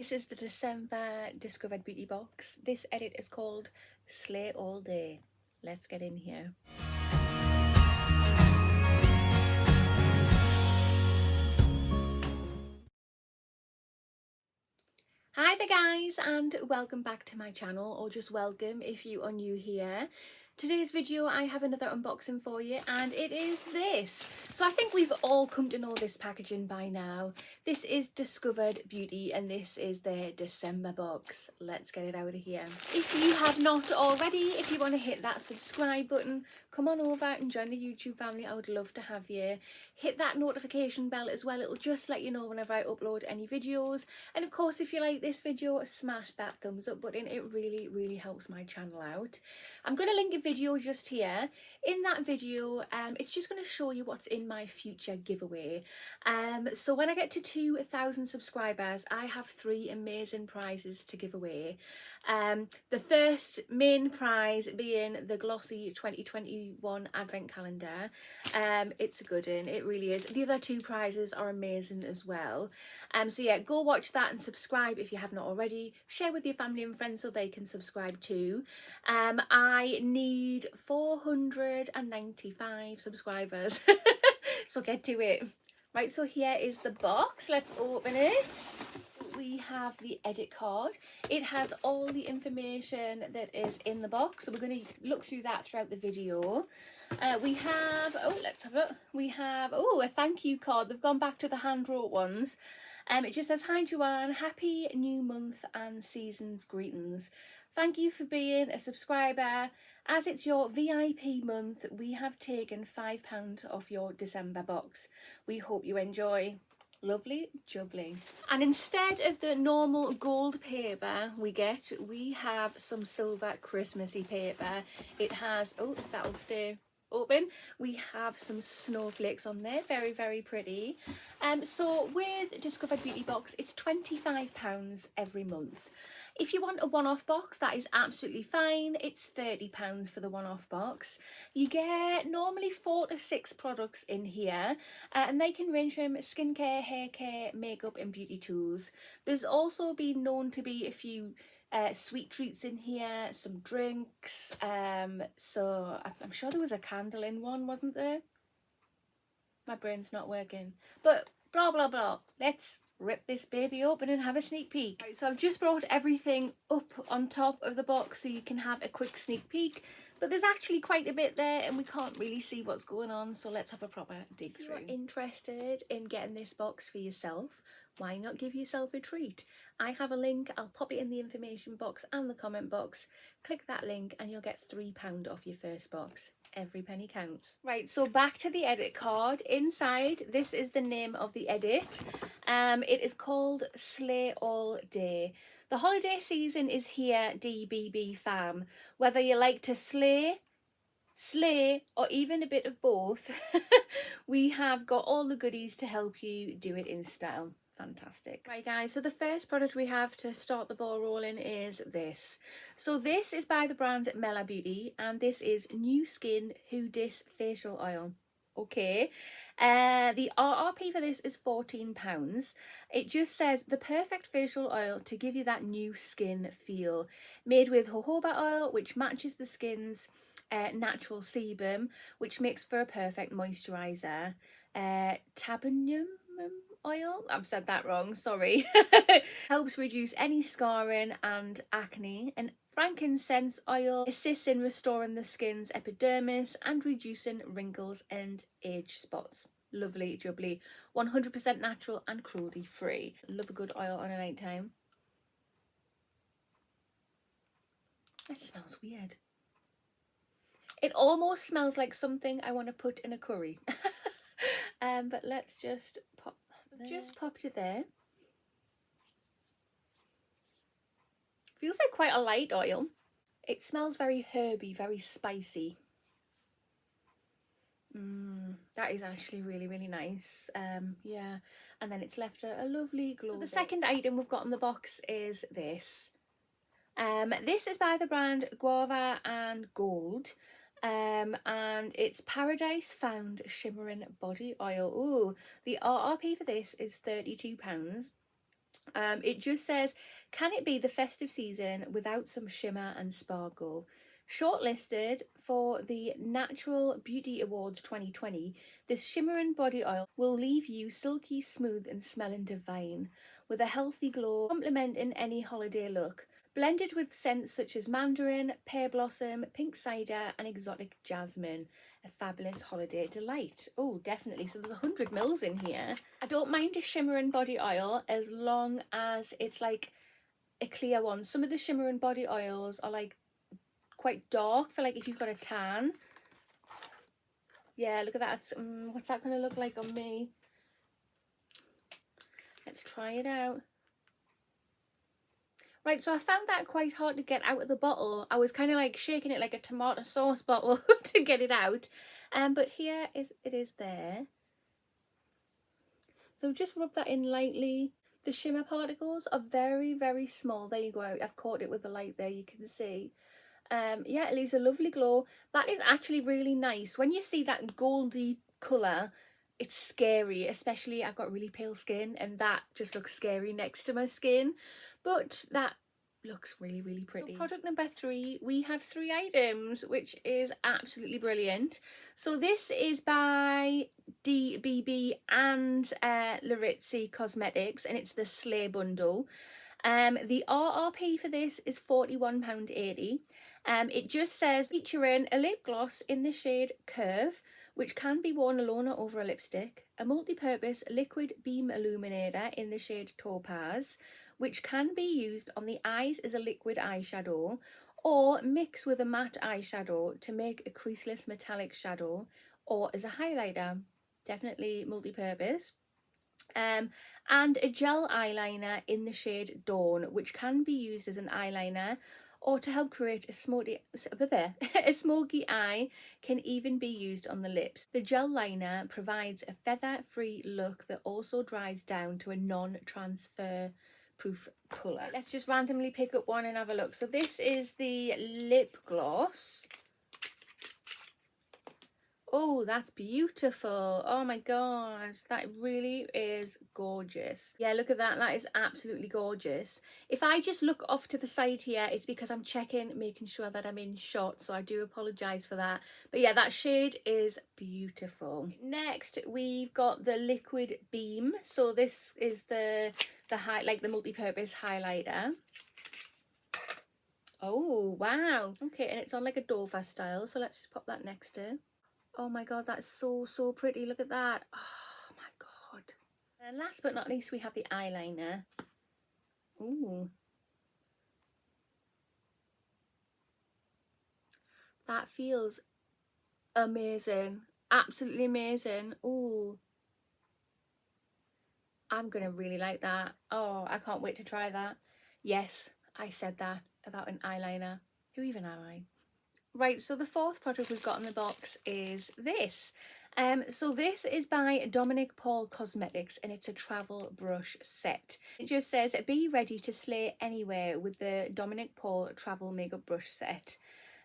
This is the December Discovered Beauty box. This edit is called Sleigh All Day. Let's get in here. Hi there guys, and welcome back to my channel, or just welcome if you are new here. Today's video I have another unboxing for you, and it is this. So I think we've all come to know this packaging by now. This is Discovered Beauty and this is their December box. Let's get it out of here. If you have not already, if you want to hit that subscribe button, come on over and join the YouTube family. I would love to have you. Hit that notification bell as well. It'll just let you know whenever I upload any videos. And of course, if you like this video, smash that thumbs up button. It really helps my channel out. I'm going to link a video just here. In that video, it's just going to show you what's in my future giveaway. So when I get to 2,000 subscribers, I have 3 amazing prizes to give away. The first main prize being the glossy 2021 advent calendar. It's a good one, it really is. The other 2 prizes are amazing as well. So yeah, go watch that and subscribe if you have not already. Share with your family and friends so they can subscribe too. I need 495 subscribers. So get to it. Right, so here is the box. Let's open it. We have the edit card. It has all the information that is in the box, so we're going to look through that throughout the video. We have, let's have a look. We have, a thank you card. They've gone back to the hand wrote ones. It just says, "Hi Joanne, happy new month and season's greetings. Thank you for being a subscriber. As it's your VIP month, we have taken £5 off your December box. We hope you enjoy." Lovely jubbly. And instead of the normal gold paper we have some silver Christmassy paper. It has, that'll stay open. We have some snowflakes on there, very pretty. So with Discovered Beauty box, it's £25 every month. If you want a one-off box, that is absolutely fine. It's £30 for the one-off box. You get normally 4 to 6 products in here, and they can range from skincare, hair care, makeup and beauty tools. There's also been known to be a few sweet treats in here, some drinks, so I'm sure there was a candle in one, wasn't there? My brain's not working, but blah let's rip this baby open and have a sneak peek. Right, so I've just brought everything up on top of the box so you can have a quick sneak peek, but there's actually quite a bit there and we can't really see what's going on, so let's have a proper dig through. If you're interested in getting this box for yourself, why not give yourself a treat? I have a link, I'll pop it in the information box and the comment box. Click that link and you'll get £3 off your first box. Every penny counts. Right, so back to the edit card. Inside, this is the name of the edit. It is called Sleigh All Day. The holiday season is here, DBB fam. Whether you like to slay, or even a bit of both, we have got all the goodies to help you do it in style. Fantastic. Right guys, so the first product we have to start the ball rolling is this. So this is by the brand Melale Beauty, and this is New Skin Who Dis Facial Oil. Okay, the RRP for this is £14. It just says the perfect facial oil to give you that new skin feel, made with jojoba oil, which matches the skin's natural sebum, which makes for a perfect moisturizer. Tabanum oil, I've said that wrong, sorry. Helps reduce any scarring and acne, and frankincense oil assists in restoring the skin's epidermis and reducing wrinkles and age spots. Lovely jubbly, 100% natural and cruelty free. Love a good oil on a night time. That smells weird. It almost smells like something I want to put in a curry. But let's just pop that there. Just popped it there. Feels like quite a light oil. It smells very herby, very spicy. That is actually really nice. Yeah, and then it's left a lovely glow. So the second item we've got in the box is this. This is by the brand Guava Gold. And it's Paradise Found Shimmering Body Oil. Ooh, the RRP for this is £32. It just says, can it be the festive season without some shimmer and sparkle? Shortlisted for the Natural Beauty Awards 2020, this shimmering body oil will leave you silky smooth and smelling divine, with a healthy glow complementing any holiday look. Blended with scents such as mandarin, pear blossom, pink cider and exotic jasmine. A fabulous holiday delight. Oh, definitely. So there's 100 mils in here. I don't mind a shimmering body oil as long as it's like a clear one. Some of the shimmering body oils are like quite dark for like if you've got a tan. Yeah, look at that. What's that going to look like on me? Let's try it out. Right, so I found that quite hard to get out of the bottle. I was kind of like shaking it like a tomato sauce bottle to get it out. But here it is there. So just rub that in lightly. The shimmer particles are very, very small. There you go. I've caught it with the light there, you can see. Yeah, it leaves a lovely glow. That is actually really nice. When you see that goldy colour, it's scary, especially I've got really pale skin and that just looks scary next to my skin. But that looks really, really pretty. So product number 3, we have 3 items, which is absolutely brilliant. So this is by DBB and Larizzi Cosmetics, and it's the Sleigh bundle. The RRP for this is £41.80. It just says featuring a lip gloss in the shade Curve, which can be worn alone or over a lipstick, a multi-purpose liquid beam illuminator in the shade Topaz, which can be used on the eyes as a liquid eyeshadow or mix with a matte eyeshadow to make a creaseless metallic shadow, or as a highlighter. Definitely multi-purpose. And a gel eyeliner in the shade Dawn, which can be used as an eyeliner or to help create a smoky eye, can even be used on the lips. The gel liner provides a feather-free look that also dries down to a non-transfer proof colour. Let's just randomly pick up one and have a look. So this is the lip gloss. Oh, that's beautiful. Oh my gosh, that really is gorgeous. Yeah, look at that. That is absolutely gorgeous. If I just look off to the side here, it's because I'm checking, making sure that I'm in shot, so I do apologise for that. But yeah, that shade is beautiful. Next, we've got the Liquid Beam. So this is the multi-purpose highlighter. Oh, wow. Okay, and it's on like a Dover style, so let's just pop that next to. Oh my god, that's so pretty. Look at that. Oh my god. And last but not least, we have the eyeliner. Ooh. That feels amazing. Absolutely amazing. Ooh. I'm gonna really like that. Oh, I can't wait to try that. Yes, I said that about an eyeliner. Who even am I? Right, so the 4th product we've got in the box is this. So this is by Dominique Paul Cosmetics, and it's a travel brush set. It just says, be ready to slay anywhere with the Dominique Paul travel makeup brush set.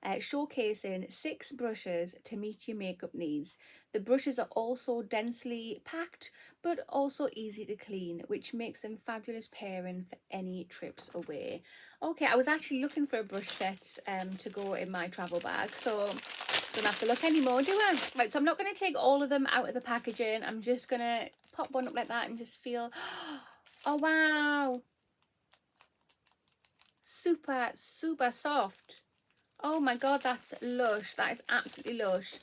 Showcasing 6 brushes to meet your makeup needs. The brushes are also densely packed but also easy to clean, which makes them fabulous pairing for any trips away. Okay, I was actually looking for a brush set to go in my travel bag, so don't have to look anymore, do I? Right, so I'm not going to take all of them out of the packaging. I'm just going to pop one up like that and just feel, oh wow, super soft. Oh my god, that's lush. That is absolutely lush.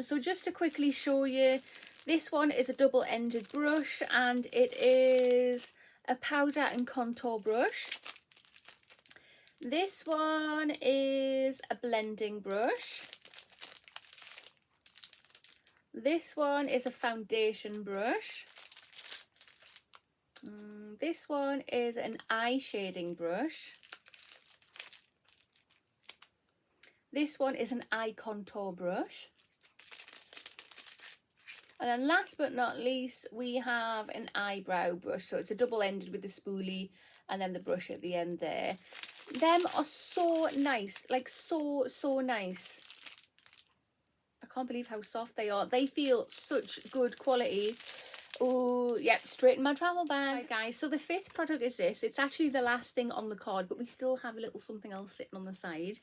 So just to quickly show you, this one is a double-ended brush, and it is a powder and contour brush. This one is a blending brush. This one is a foundation brush. This one is an eye shading brush. This one is an eye contour brush. And then last but not least, we have an eyebrow brush. So it's a double-ended with the spoolie and then the brush at the end there. Them are so nice, like so nice. I can't believe how soft they are. They feel such good quality. Oh, yep, straight in my travel bag. Right, guys, so the 5th product is this. It's actually the last thing on the card, but we still have a little something else sitting on the side.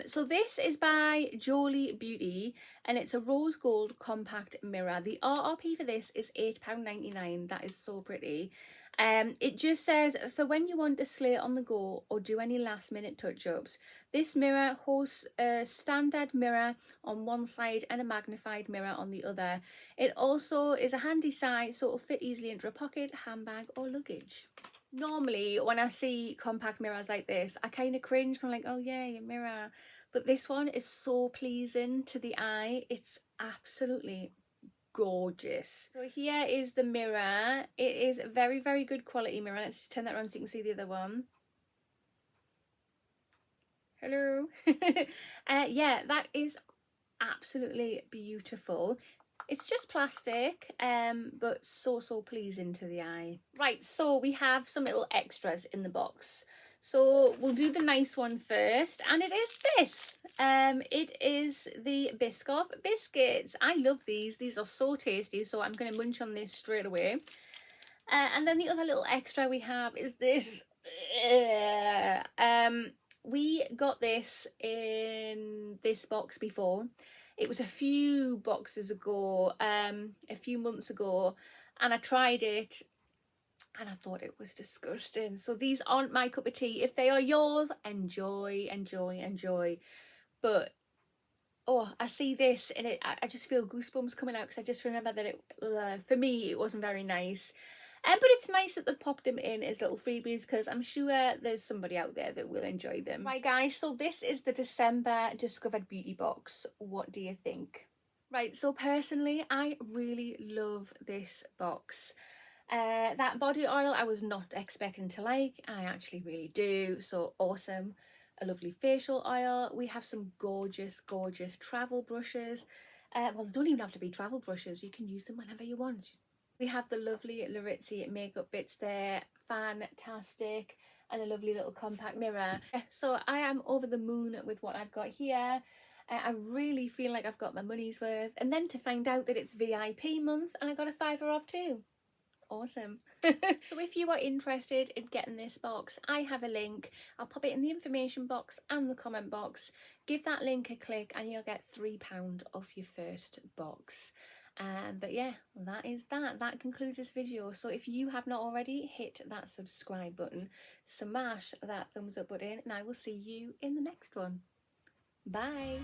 So this is by Josephine Beauty, and it's a rose gold compact mirror. The RRP for this is £8.99. That is so pretty. It just says, for when you want to slay on the go or do any last minute touch-ups, this mirror hosts a standard mirror on one side and a magnified mirror on the other. It also is a handy size, so it'll fit easily into a pocket, handbag or luggage. Normally when I see compact mirrors like this, I kind of cringe, I'm like, oh yeah, your mirror. But this one is so pleasing to the eye. It's absolutely gorgeous. So here is the mirror. It is a very, very good quality mirror. Let's just turn that around so you can see the other one. Hello. Yeah, that is absolutely beautiful. It's just plastic, but so pleasing to the eye. Right, so we have some little extras in the box. So we'll do the nice one first, and it is this. It is the Biscoff biscuits. I love these. These are so tasty, so I'm going to munch on this straight away. And then the other little extra we have is this. We got this in this box before. It was a few boxes ago, a few months ago, and I tried it and I thought it was disgusting. So these aren't my cup of tea. If they are yours, enjoy, enjoy, enjoy. But oh, I see this and I just feel goosebumps coming out because I just remember that it, for me, it wasn't very nice. But it's nice that they've popped them in as little freebies because I'm sure there's somebody out there that will enjoy them. Right, guys, so this is the December Discovered Beauty box. What do you think? Right, so personally, I really love this box. That body oil I was not expecting to like. I actually really do, so awesome. A lovely facial oil. We have some gorgeous, gorgeous travel brushes. Well, they don't even have to be travel brushes. You can use them whenever you want. We have the lovely Larizzi makeup bits there, fantastic, and a lovely little compact mirror. So I am over the moon with what I've got here. I really feel like I've got my money's worth. And then to find out that it's VIP month and I got a £5 off too. Awesome. So if you are interested in getting this box, I have a link. I'll pop it in the information box and the comment box. Give that link a click and you'll get £3 off your first box. But yeah, that is that concludes this video. So if you have not already, hit that subscribe button, smash that thumbs up button, and I will see you in the next one. Bye.